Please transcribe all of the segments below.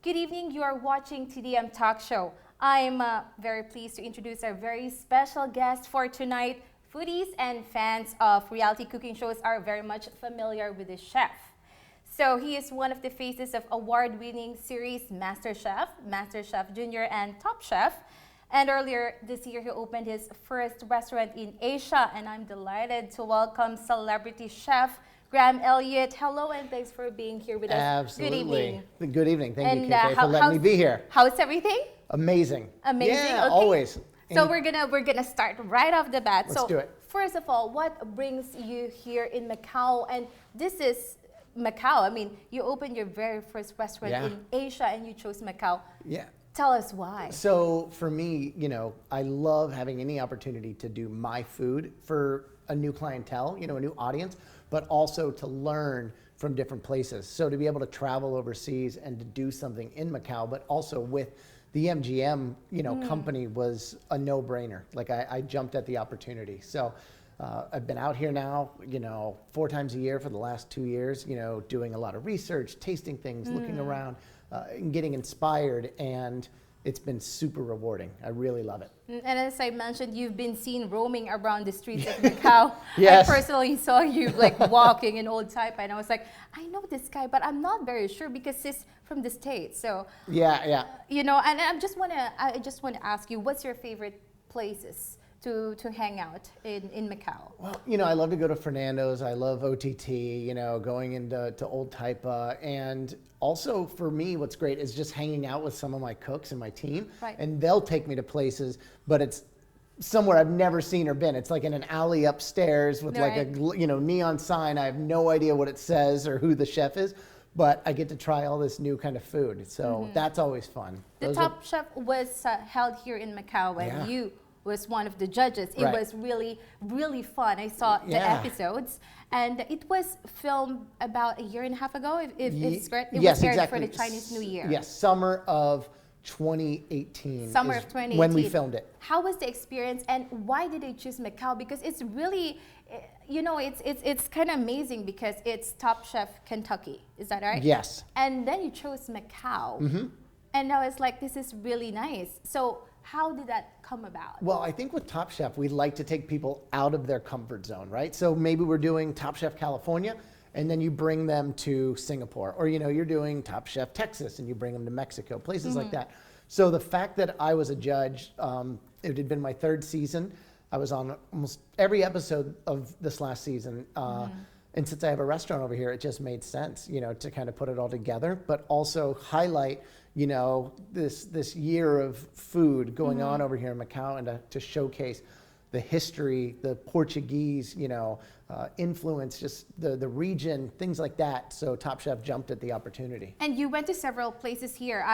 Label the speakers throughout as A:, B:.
A: Good evening. You are watching TDM Talk Show. I'm very pleased to introduce our very special guest for tonight. Foodies and fans of reality cooking shows are very much familiar with this chef. So he is one of the faces of award-winning series MasterChef Junior, and Top Chef. And earlier this year, he opened his first restaurant in Asia. And I'm delighted to welcome celebrity chef Elliot. Hello, and thanks for being here with us.
B: Absolutely.
A: Good evening.
B: Good evening. Thank you, KK, for letting me be here.
A: How's everything?
B: Amazing.
A: Amazing.
B: Yeah,
A: okay.
B: always.
A: So we're gonna start right off the bat.
B: Let's do it.
A: First of all, what brings you here in Macau? And this is Macau. I mean, you opened your very first restaurant in Asia, and you chose Macau.
B: Yeah.
A: Tell us why.
B: So for me, I love having any opportunity to do my food for a new clientele, a new audience, but also to learn from different places. So to be able to travel overseas and to do something in Macau, but also with the MGM, company was a no-brainer. Like I jumped at the opportunity. So I've been out here now, 4 times a year for the last 2 years, doing a lot of research, tasting things, looking around, and getting inspired, and it's been super rewarding. I really love it.
A: And as I mentioned, you've been seen roaming around the streets of Macau.
B: Yes.
A: I personally saw you like walking in Old Taipei, and I was like, I know this guy, but I'm not very sure because he's from the States. So
B: yeah.
A: And I just wanna ask you, what's your favorite places to hang out in Macau?
B: Well, I love to go to Fernando's. I love OTT, going into Old Taipei. And also for me, what's great is just hanging out with some of my cooks and my team.
A: Right.
B: And they'll take me to places, but it's somewhere I've never seen or been. It's like in an alley upstairs with like a neon sign. I have no idea what it says or who the chef is, but I get to try all this new kind of food. So that's always fun.
A: The Top Chef was held here in Macau, and you was one of the judges. It was really, really fun. I saw the episodes, and it was filmed about 1.5 years ago, if it's correct. It was aired for the Chinese New Year.
B: Yes, summer of 2018.
A: Summer of 2018.
B: When we filmed it.
A: How was the experience, and why did they choose Macau? Because it's really, it's kind of amazing because it's Top Chef Kentucky. Is that right?
B: Yes.
A: And then you chose Macau. And I was like, this is really nice. So how did that come about?
B: Well, I think with Top Chef, we like to take people out of their comfort zone, right? So maybe we're doing Top Chef California, and then you bring them to Singapore. Or, you're doing Top Chef Texas, and you bring them to Mexico, places like that. So the fact that I was a judge, it had been my 3rd season. I was on almost every episode of this last season. And since I have a restaurant over here, it just made sense, to kind of put it all together, but also highlight, this year of food going on over here in Macau, and to showcase the history, the Portuguese, influence, just the region, things like that. So Top Chef jumped at the opportunity.
A: And you went to several places here.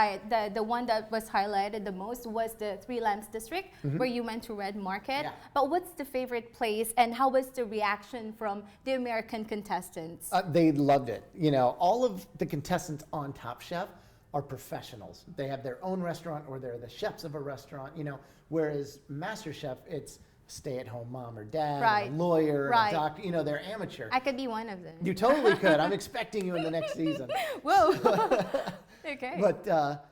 A: The one that was highlighted the most was the Three Lamps District, where you went to Red Market.
B: Yeah.
A: But what's the favorite place, and how was the reaction from the American contestants?
B: They loved it. All of the contestants on Top Chef are professionals. They have their own restaurant, or they're the chefs of a restaurant, whereas MasterChef, it's stay-at-home mom or dad, a lawyer, a doctor, they're amateur.
A: I could be one of them.
B: You totally could. I'm expecting you in the next season.
A: Whoa. Okay.
B: But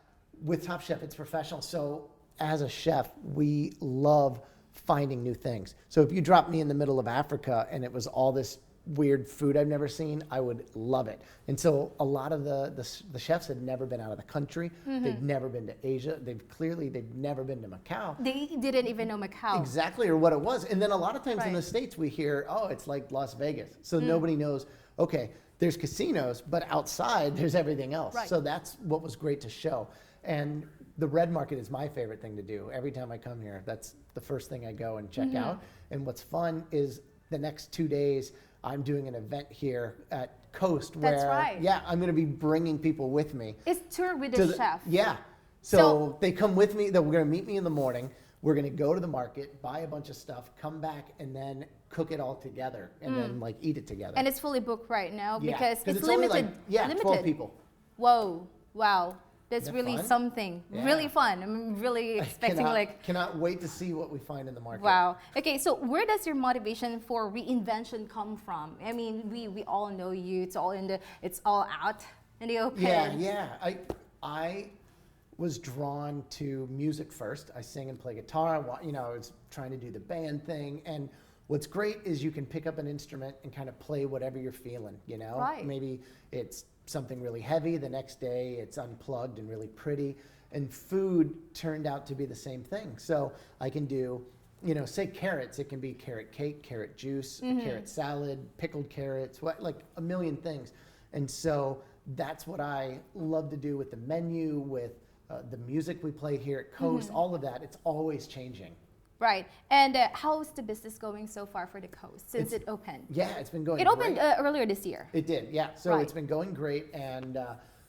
B: with Top Chef, it's professional. So as a chef, we love finding new things. So if you dropped me in the middle of Africa and it was all this weird food I've never seen, I would love it. And so a lot of the chefs had never been out of the country. They've never been to Asia. They've never been to Macau.
A: They didn't even know Macau.
B: Exactly, or what it was. And then a lot of times in the States we hear, oh, it's like Las Vegas. So nobody knows, okay, there's casinos, but outside there's everything else.
A: Right.
B: So that's what was great to show. And the Red Market is my favorite thing to do. Every time I come here, that's the first thing I go and check out. And what's fun is the next 2 days, I'm doing an event here at Coast where I'm going to be bringing people with me.
A: It's tour with the chef.
B: Yeah. So they come with me. They're going to meet me in the morning. We're going to go to the market, buy a bunch of stuff, come back, and then cook it all together, and then eat it together.
A: And it's fully booked right now because it's
B: limited.
A: limited.
B: Limited. 12 people.
A: Whoa. Wow. That's
B: Isn't
A: really
B: fun?
A: something.
B: Yeah.
A: Really fun. I'm really expecting
B: cannot wait to see what we find in the market.
A: Wow. Okay, so where does your motivation for reinvention come from? I mean, we all know you. It's all out in the open.
B: Yeah. I was drawn to music first. I sing and play guitar. I was trying to do the band thing. And what's great is you can pick up an instrument and kind of play whatever you're feeling,
A: Right.
B: Maybe it's something really heavy. The next day it's unplugged and really pretty. And food turned out to be the same thing. So I can do, say carrots. It can be carrot cake, carrot juice, carrot salad, pickled carrots, like a million things. And so that's what I love to do with the menu, with the music we play here at Coast, all of that. It's always changing.
A: Right. And how's the business going so far for the Coast since it opened?
B: Yeah, it's been going
A: It opened
B: great.
A: earlier this year.
B: It did, yeah. So
A: Right.
B: it's been going great. And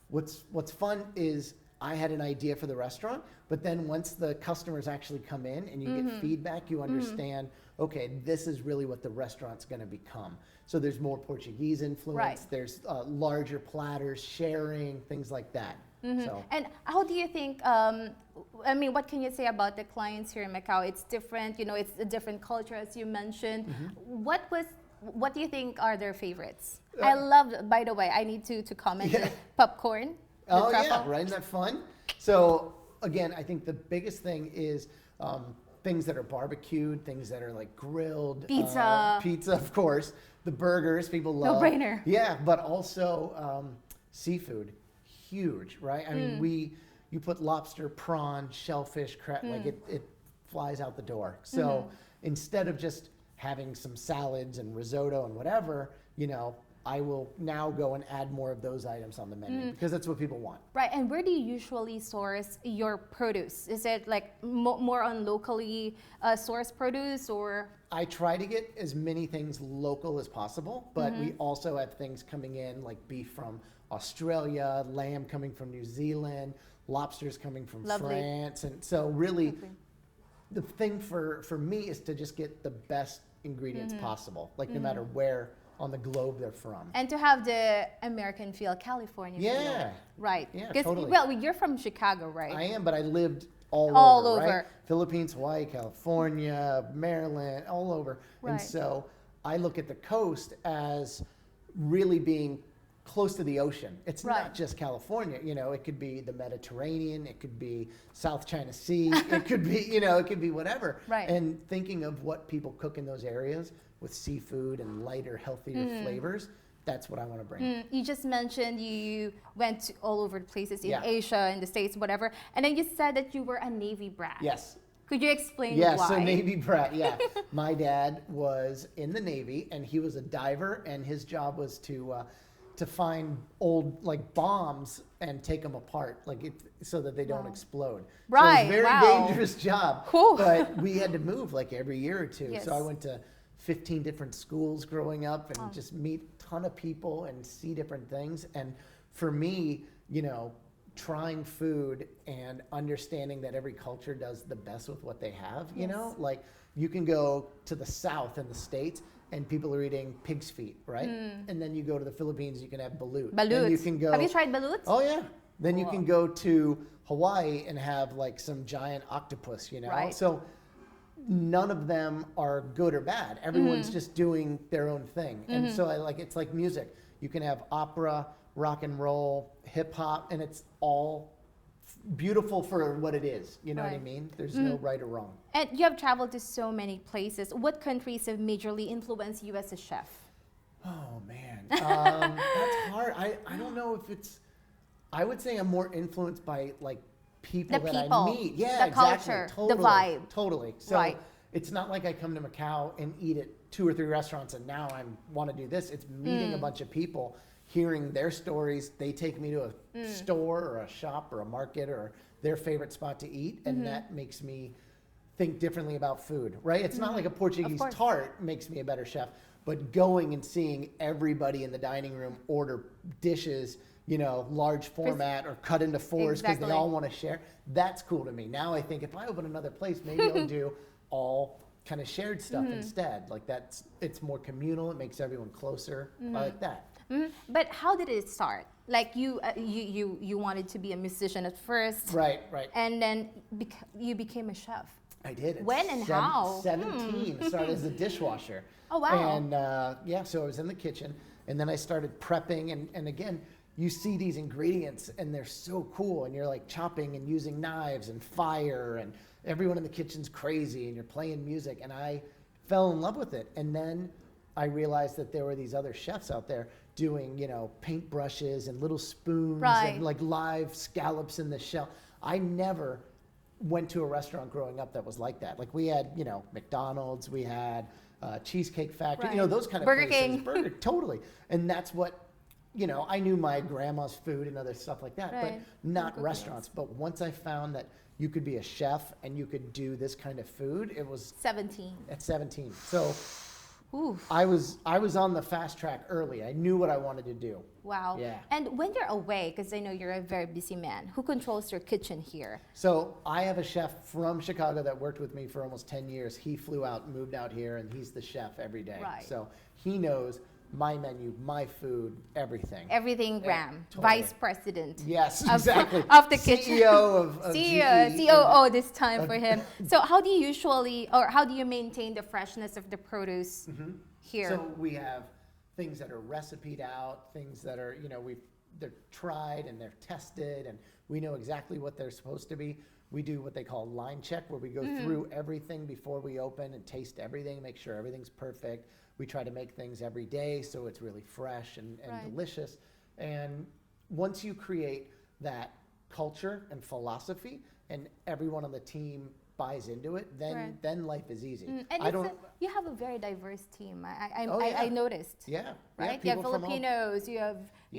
B: what's fun is I had an idea for the restaurant, but then once the customers actually come in and you get feedback, you understand, okay, this is really what the restaurant's going to become. So there's more Portuguese influence.
A: Right.
B: There's larger platters, sharing, things like that. So.
A: And how do you think, what can you say about the clients here in Macau? It's different, it's a different culture as you mentioned. What do you think are their favorites? I love, by the way, I need to comment the popcorn. The truffle.
B: Yeah, right? Isn't that fun? So again, I think the biggest thing is things that are barbecued, things that are like grilled.
A: Pizza.
B: Pizza, of course. The burgers, people love.
A: No-brainer.
B: Yeah, but also seafood. Huge, right? I mean, you put lobster, prawn, shellfish, crab, like it flies out the door. So instead of just having some salads and risotto and whatever, I will now go and add more of those items on the menu because that's what people want.
A: Right, and where do you usually source your produce? Is it like more on locally sourced produce or?
B: I try to get as many things local as possible, but we also have things coming in like beef from Australia, lamb coming from New Zealand, lobsters coming from France. And so really the thing for me is to just get the best ingredients possible, like no matter where on the globe they're from.
A: And to have the American feel, California feel. Right.
B: Yeah,
A: Because,
B: totally.
A: well, you're from Chicago, right?
B: I am, but I lived all over. Right? Philippines, Hawaii, California, Maryland, all over.
A: Right.
B: And so I look at the Coast as really being close to the ocean. It's not just California, it could be the Mediterranean, it could be South China Sea, it could be, it could be whatever.
A: Right.
B: And thinking of what people cook in those areas with seafood and lighter, healthier flavors, that's what I want to bring.
A: You just mentioned you went to all over the places in
B: Yeah.
A: Asia, in the States, whatever. And then you said that you were a Navy brat.
B: Yes.
A: Could you explain
B: Yeah,
A: why?
B: so Navy brat, yeah. My dad was in the Navy and he was a diver and his job was to find old like bombs and take them apart so that they don't explode.
A: Right,
B: So it was a very dangerous job.
A: Cool.
B: But we had to move like every year or two.
A: Yes.
B: So I went to 15 different schools growing up and just meet a ton of people and see different things. And for me, trying food and understanding that every culture does the best with what they have, like you can go to the South in the States and people are eating pig's feet, right? And then you go to the Philippines, you can have balut.
A: Balut.
B: You can go,
A: Have you tried balut?
B: Oh yeah. Then you can go to Hawaii and have like some giant octopus,
A: Right.
B: So none of them are good or bad. Everyone's just doing their own thing. And so it's like music. You can have opera, rock and roll, hip hop, and it's all beautiful for what it is. You know what I
A: Right.
B: mean? There's no right or wrong.
A: And you have traveled to so many places. What countries have majorly influenced you as a chef?
B: Oh man, that's hard. I don't know if it's. I would say I'm more influenced by like people
A: The
B: that
A: people,
B: I meet. Yeah,
A: the
B: exactly.
A: culture, the
B: Totally,
A: vibe.
B: Totally. So
A: Right.
B: it's not like I come to Macau and eat at 2 or 3 restaurants and now I want to do this. It's meeting a bunch of people, hearing their stories. They take me to a store or a shop or a market or their favorite spot to eat, and that makes me think differently about food, right? It's not like a Portuguese
A: course.
B: tart makes me a better chef, but going and seeing everybody in the dining room order dishes, large format or cut into fours because
A: Exactly.
B: they all want to share, that's cool to me. Now I think if I open another place, maybe I'll do all kind of shared stuff instead. Like it's more communal, it makes everyone closer. I like that.
A: But how did it start? Like you wanted to be a musician at first.
B: Right.
A: And then you became a chef.
B: I did. At
A: When and how?
B: 17. Started as a dishwasher.
A: Oh, wow.
B: And so I was in the kitchen, and then I started prepping. And again, you see these ingredients and they're so cool, and you're like chopping and using knives and fire, and everyone in the kitchen's crazy, and you're playing music, and I fell in love with it. And then I realized that there were these other chefs out there doing, you know, paint brushes and little spoons and like live scallops in the shell. I never went to a restaurant growing up that was like that. Like we had, you know, McDonald's, we had Cheesecake Factory, you know, those kind of
A: Burger
B: places.
A: King.
B: Burger, totally. And that's what, you know, I knew my grandma's food and other stuff like that, but not restaurants. But once I found that you could be a chef and you could do this kind of food, it was
A: 17.
B: At 17. So
A: Oof.
B: I was on the fast track early. I knew what I wanted to do.
A: Wow.
B: Yeah.
A: And when you're away, because I know you're a very busy man, who controls your kitchen here?
B: So I have a chef from Chicago that worked with me for almost 10 years. He flew out and moved out here, and he's the chef every day.
A: Right.
B: So he knows my menu, my food, everything.
A: Everything, Graham.
B: Totally.
A: Vice president.
B: Yes, exactly.
A: Of the kitchen.
B: CEO of
A: CEO,
B: GE.
A: COO this time for him. So how do you usually, or how do you maintain the freshness of the produce here?
B: So we have things that are recipe'd out, things that are, you know, they're tried and they're tested, and we know exactly what they're supposed to be. We do what they call line check, where we go through everything before we open and taste everything, make sure everything's perfect. We try to make things every day so it's really fresh and delicious. And once you create that culture and philosophy and everyone on the team buys into it, then life is easy.
A: And you have a very diverse team. I noticed.
B: Yeah.
A: Right?
B: Yeah,
A: you have Filipinos, you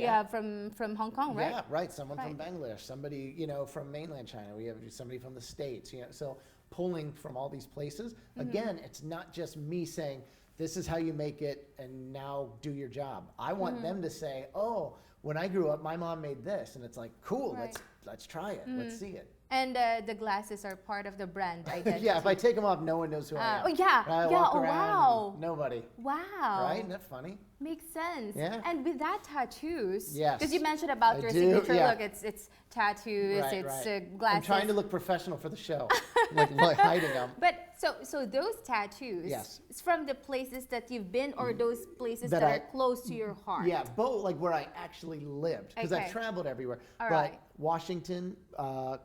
A: have from Hong Kong, right?
B: Yeah, right. Someone from Bangladesh, somebody, you know, from mainland China. We have somebody from the States, you know. So pulling from all these places, again, it's not just me saying, this is how you make it, and now do your job. I want them to say, oh, when I grew up, my mom made this, and it's like, cool, let's try it, let's see it.
A: And the glasses are part of the brand identity.
B: Yeah, if I take them off, no one knows who I am.
A: Oh yeah,
B: I walk around,
A: wow.
B: Nobody.
A: Wow.
B: Right? Isn't that funny?
A: Makes sense.
B: Yeah.
A: And with that tattoos,
B: yes,
A: because you mentioned about your signature look, it's tattoos, glasses.
B: I'm trying to look professional for the show, like hiding them.
A: But so those tattoos, it's from the places that you've been, or those places that are close to your heart?
B: Yeah, both, like where I actually lived, because I've traveled everywhere. But Washington,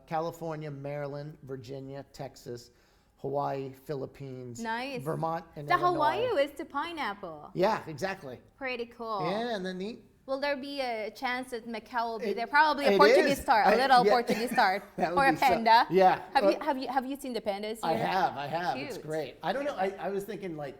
B: California, Maryland, Virginia, Texas, Hawaii, Philippines, Vermont, and Illinois.
A: Hawaii is the pineapple.
B: Yeah, exactly.
A: Pretty cool.
B: Yeah, and then neat.
A: Will there be a chance that Macau will be there? Probably a Portuguese star, a little Portuguese star, or a panda.
B: Yeah.
A: Have you seen the pandas here?
B: I have. Cute. It's great. I don't know. I was thinking, like,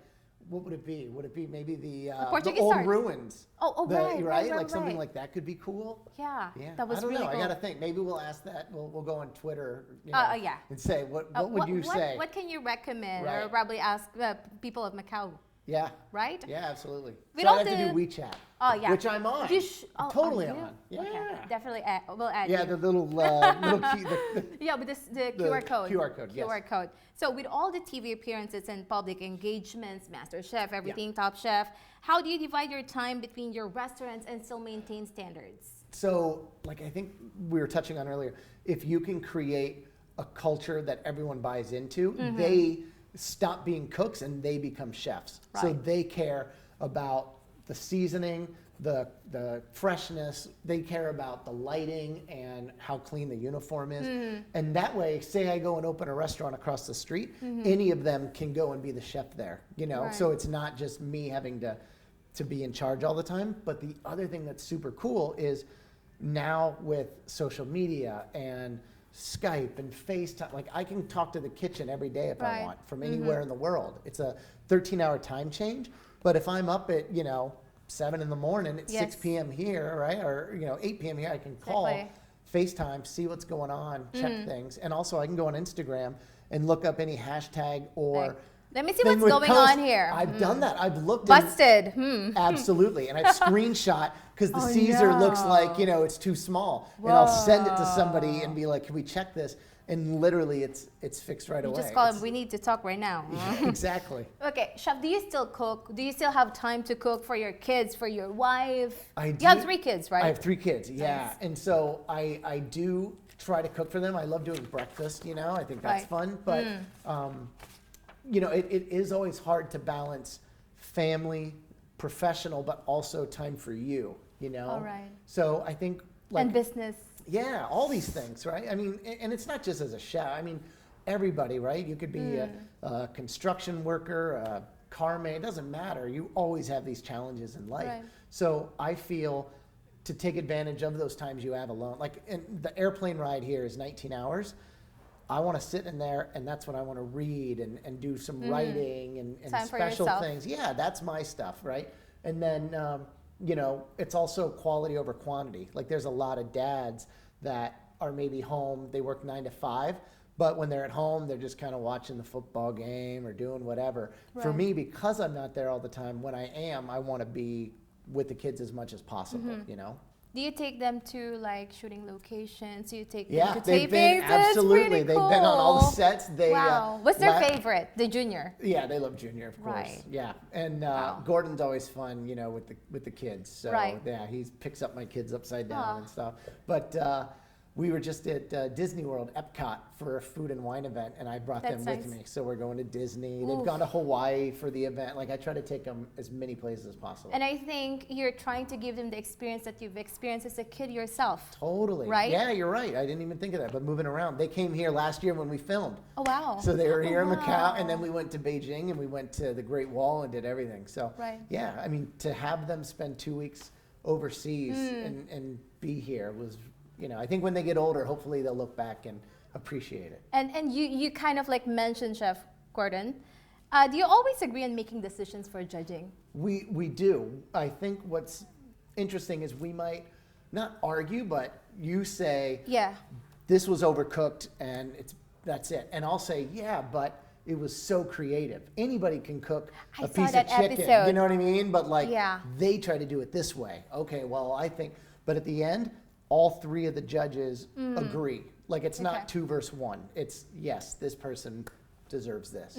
B: what would it be? Would it be maybe the old ruins? Right. Like something like that could be cool.
A: Yeah. That was really cool.
B: I gotta think. Maybe we'll ask that. We'll go on Twitter, and say what would you say?
A: What can you recommend, or probably ask people of Macau?
B: Yeah.
A: Right?
B: Yeah, absolutely.
A: We
B: so I have to do WeChat.
A: Oh, yeah.
B: Which I'm on. Totally on. Yeah.
A: Okay. Definitely we'll add
B: you. The little key.
A: With the QR code.
B: QR code, yes.
A: QR code. So with all the TV appearances and public engagements, Master Chef, everything, Top Chef, how do you divide your time between your restaurants and still maintain standards?
B: So, like I think we were touching on earlier, if you can create a culture that everyone buys into, they stop being cooks and they become chefs. Right. So they care about the seasoning, the freshness, they care about the lighting and how clean the uniform is. And that way, say I go and open a restaurant across the street, any of them can go and be the chef there, you know? Right. So it's not just me having to be in charge all the time. But the other thing that's super cool is now with social media and Skype and FaceTime, like I can talk to the kitchen every day if I want from anywhere in the world. It's a 13-hour time change, but if I'm up at 7 in the morning, at 6 p.m. here, right, or 8 p.m. here, I can call, FaceTime, see what's going on, check things, and also I can go on Instagram and look up any hashtag or.
A: Let me see what's going on here.
B: I've done that. I've looked.
A: Busted.
B: Absolutely. And I've screenshot because the Caesar looks like, it's too small. Whoa. And I'll send it to somebody and be like, can we check this? And literally it's fixed right away.
A: Just call him, we need to talk right now.
B: Exactly.
A: Okay, Chef, do you still cook? Do you still have time to cook for your kids, for your wife?
B: I do.
A: You have 3 kids, right?
B: I have 3 kids, yeah. Nice. And so I do try to cook for them. I love doing breakfast, I think that's fun. But it is always hard to balance family, professional, but also time for you. you know?
A: All right.
B: So I think like,
A: And business.
B: yeah, all these things, right? I mean, and it's not just as a chef. I mean, everybody, right? You could be a construction worker, a car man, it doesn't matter. You always have these challenges in life.
A: Right.
B: So I feel to take advantage of those times you have alone, like and the airplane ride here is 19 hours. I want to sit in there, and that's when I want to read and do some writing and special things. Yeah, that's my stuff, right? And then, you know, it's also quality over quantity. Like there's a lot of dads that are maybe home, they work 9 to 5, but when they're at home, they're just kind of watching the football game or doing whatever. Right. For me, because I'm not there all the time, when I am, I want to be with the kids as much as possible, you know?
A: Do you take them to like shooting locations? Do you take
B: Yeah,
A: them to
B: they've
A: tapings?
B: been, absolutely.
A: They've
B: been on all the sets. They,
A: wow. What's their favorite? The junior?
B: Yeah, they love Junior, of course.
A: Right.
B: Yeah, and Gordon's always fun, you know, with the kids. So yeah, he picks up my kids upside down and stuff. But we were just at Disney World, Epcot, for a food and wine event, and I brought them with me. So we're going to Disney. They've gone to Hawaii for the event. Like I try to take them as many places as possible.
A: And I think you're trying to give them the experience that you've experienced as a kid yourself.
B: Totally.
A: Right?
B: Yeah, you're right. I didn't even think of that. But moving around, they came here last year when we filmed.
A: Oh wow.
B: So they were here in Macau, and then we went to Beijing, and we went to the Great Wall and did everything. So yeah, I mean, to have them spend 2 weeks overseas and be here was, you know, I think when they get older, hopefully they'll look back and appreciate it.
A: And you kind of like mentioned, Chef Gordon, do you always agree on making decisions for judging?
B: We do. I think what's interesting is we might not argue, but you say, this was overcooked and that's it. And I'll say, yeah, but it was so creative. Anybody can cook a piece of chicken, you know what I mean? But like, they try to do it this way. Okay, well, I think, but at the end, all 3 of the judges agree. Like it's not 2 versus 1. It's yes, this person deserves this.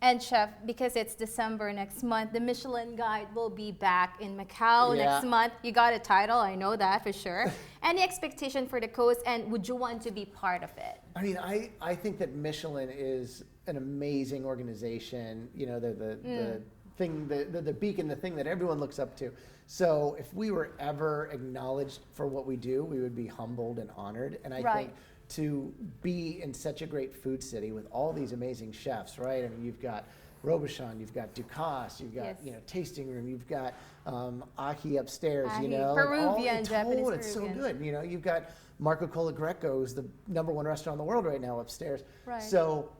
A: And Chef, because it's December next month, the Michelin Guide will be back in Macau next month. You got a title, I know that for sure. Any expectation for the coast, and would you want to be part of it?
B: I mean, I think that Michelin is an amazing organization. You know, they're the thing, the beacon, the thing that everyone looks up to. So if we were ever acknowledged for what we do, we would be humbled and honored. And I think to be in such a great food city with all these amazing chefs, right? I mean, you've got Robuchon, you've got Ducasse, you've got you know, tasting room, you've got Ahi upstairs, you know,
A: Peruvian, Japanese
B: it's so good. You know, you've got Marco Colagreco, who's the #1 restaurant in the world right now upstairs.
A: Right.
B: So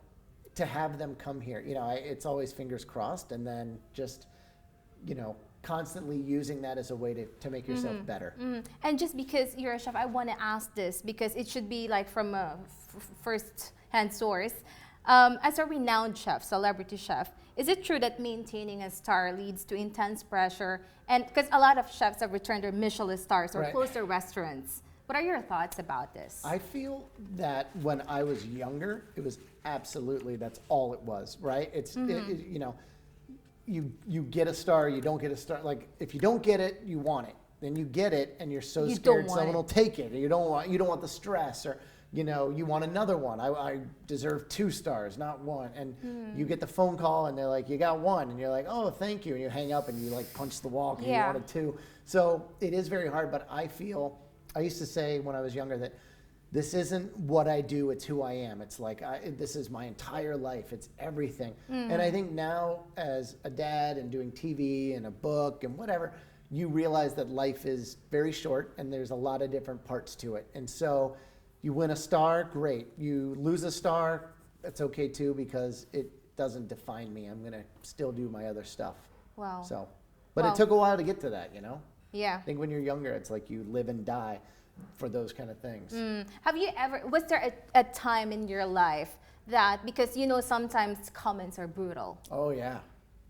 B: to have them come here, you know, it's always fingers crossed, and then just, you know, constantly using that as a way to make yourself better.
A: And just because you're a chef, I want to ask this because it should be like from a first-hand source. As a renowned chef, celebrity chef, is it true that maintaining a star leads to intense pressure? And because a lot of chefs have returned their Michelin stars or closed their restaurants. What are your thoughts about this?
B: I feel that when I was younger, it was absolutely, that's all it was, right? It's, you know, you get a star, you don't get a star. Like if you don't get it, you want it. Then you get it, and you're so scared someone will take it. And you don't want the stress, or you know, you want another one. I deserve 2 stars, not 1. And you get the phone call, and they're like, you got 1, and you're like, oh, thank you, and you hang up, and you like punch the wall because you wanted 2. So it is very hard. But I used to say when I was younger that this isn't what I do, it's who I am. It's like, this is my entire life. It's everything. And I think now as a dad and doing TV and a book and whatever, you realize that life is very short and there's a lot of different parts to it. And so you win a star, great. You lose a star, that's okay too, because it doesn't define me. I'm gonna still do my other stuff.
A: Wow.
B: So, but it took a while to get to that, you know?
A: Yeah.
B: I think when you're younger, it's like you live and die for those kind of things.
A: Have you ever, was there a time in your life that, because you know sometimes comments are brutal.
B: Oh yeah.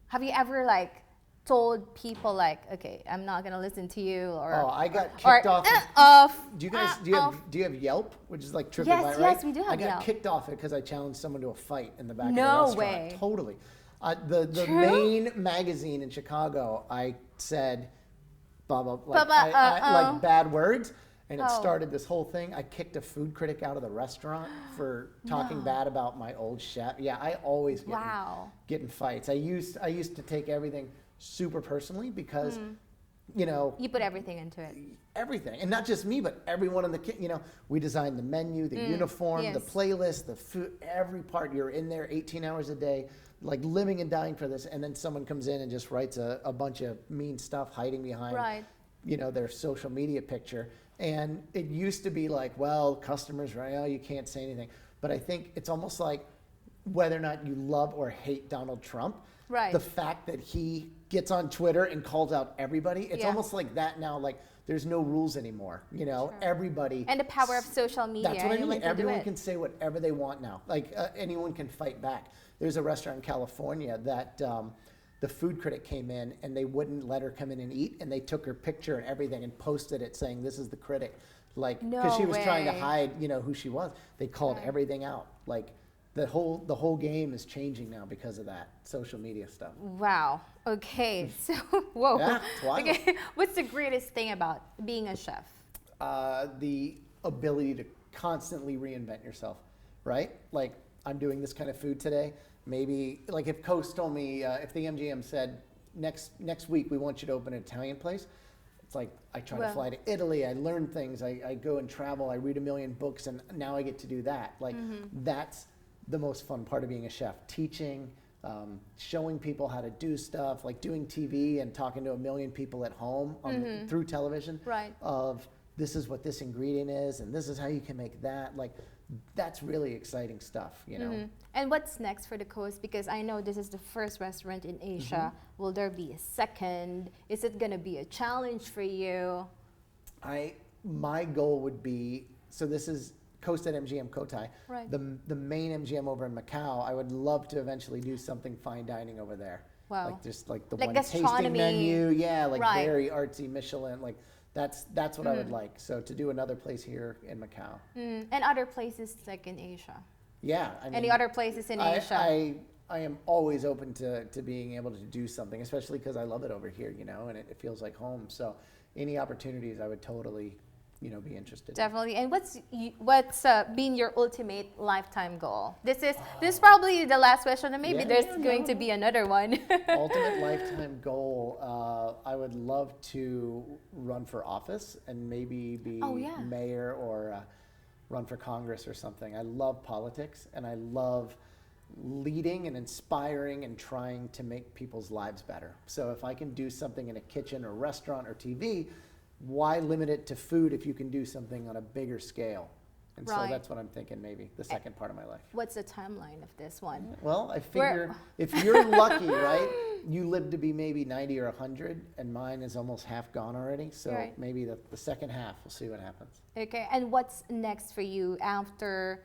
A: Have you ever like told people like, okay, I'm not gonna listen to you, or
B: I got kicked off. Do you have Yelp, which is like TripAdvisor, right?
A: Yes, we do have
B: Yelp. I got kicked off it because I challenged someone to a fight in the back of the restaurant.
A: No way.
B: Totally. The main magazine in Chicago, I said, blah blah, like bad words. And it started this whole thing. I kicked a food critic out of the restaurant for talking bad about my old chef. Yeah, I always get in fights. I used to take everything super personally because
A: You put everything into it.
B: everything. And not just me, but everyone in the kitchen. We designed the menu, the uniform, the
A: yes.
B: playlist, the food, every part. You're in there 18 hours a day, like living and dying for this. And then someone comes in and just writes a bunch of mean stuff hiding behind,
A: Right.
B: their social media picture. And it used to be like, well, customers, right? Oh, you can't say anything. But I think it's almost like whether or not you love or hate Donald Trump,
A: Right.
B: the fact that he gets on Twitter and calls out everybody, it's
A: Yeah.
B: almost like that now. Like there's no rules anymore. Everybody.
A: And the power of social media.
B: That's what I mean.
A: Anyone can do
B: Everyone
A: it.
B: can say whatever they want now. Like anyone can fight back. There's a restaurant in California that the food critic came in and they wouldn't let her come in and eat, and they took her picture and everything and posted it saying, "This is the critic," like because
A: No
B: she was trying to
A: way.
B: hide, who she was. They called
A: Right.
B: everything out. Like the whole game is changing now because of that social media stuff.
A: Wow. Okay. So, whoa.
B: Yeah, it's wild.
A: Okay. What's the greatest thing about being a chef?
B: The ability to constantly reinvent yourself, right? Like I'm doing this kind of food today. Maybe like if Coast told me, if the MGM said next week we want you to open an Italian place, it's like I try to
A: Well-
B: fly to Italy. I learn things. I go and travel. I read a million books, and now I get to do that. Like that's the most fun part of being a chef. Teaching, showing people how to do stuff, like doing TV and talking to a million people at home through television.
A: Right.
B: Of this is what this ingredient is, and this is how you can make that. Like that's really exciting stuff,
A: And what's next for the Coast? Because I know this is the first restaurant in Asia. Will there be a second? Is it going to be a challenge for you?
B: My goal would be, so this is Coast at MGM Cotai.
A: Right.
B: The main MGM over in Macau, I would love to eventually do something fine dining over there.
A: Wow.
B: Like just like the
A: Like
B: one tasting
A: gastronomy.
B: menu. Yeah, like
A: Right.
B: very artsy Michelin. Like that's what I would like. So to do another place here in Macau.
A: And other places like in Asia?
B: Yeah. I mean,
A: Any other places in Asia?
B: I am always open to being able to do something, especially because I love it over here, and it feels like home. So any opportunities I would totally, be interested in.
A: Definitely. And what's been your ultimate lifetime goal? This is probably the last question, and maybe
B: Yeah,
A: there's
B: yeah,
A: going
B: no.
A: to be another one.
B: Ultimate lifetime goal, I would love to run for office and maybe be
A: Oh, yeah.
B: mayor or run for Congress or something. I love politics, and I love leading and inspiring and trying to make people's lives better. So if I can do something in a kitchen or restaurant or TV, why limit it to food if you can do something on a bigger scale? And so
A: Right.
B: that's what I'm thinking, maybe the second part of my life.
A: What's the timeline of this one?
B: Well, I figure if you're lucky, right, you live to be maybe 90 or 100, and mine is almost half gone already. So
A: Right.
B: maybe the second half, we'll see what happens.
A: Okay. And what's next for you after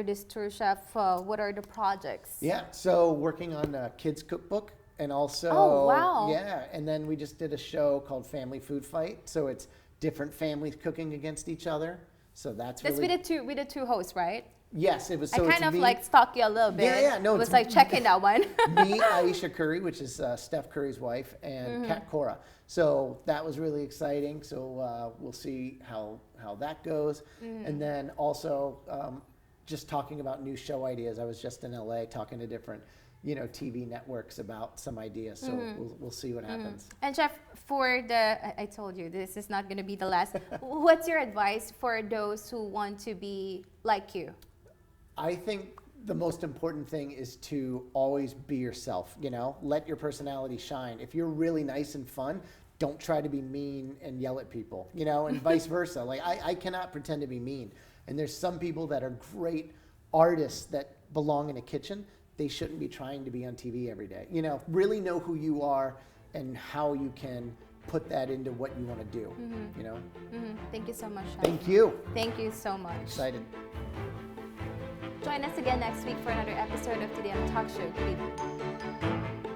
A: this tour, chef? What are the projects?
B: Yeah, so working on a kids cookbook, and also,
A: Oh, wow.
B: yeah, and then we just did a show called Family Food Fight. So it's different families cooking against each other. So that's
A: That's
B: really,
A: with the two hosts, right?
B: yes, it was. So
A: I kind
B: it's
A: of
B: me,
A: like stalk you a little bit.
B: Yeah, no,
A: It was
B: it's-
A: like checking that one.
B: me, Aisha Curry, which is Steph Curry's wife, and Kat Cora. So that was really exciting. So we'll see how that goes. And then also just talking about new show ideas. I was just in LA talking to different, TV networks about some ideas. So we'll see what happens.
A: And Chef, I told you this is not going to be the last. What's your advice for those who want to be like you?
B: I think the most important thing is to always be yourself, let your personality shine. If you're really nice and fun, don't try to be mean and yell at people, and vice versa. Like I cannot pretend to be mean. And there's some people that are great artists that belong in a kitchen. They shouldn't be trying to be on TV every day. Really know who you are and how you can put that into what you want to do,
A: Thank you so much, Chef.
B: Thank you.
A: Thank you so much.
B: Excited.
A: Join us again next week for another episode of TDM Talk Show. Good evening.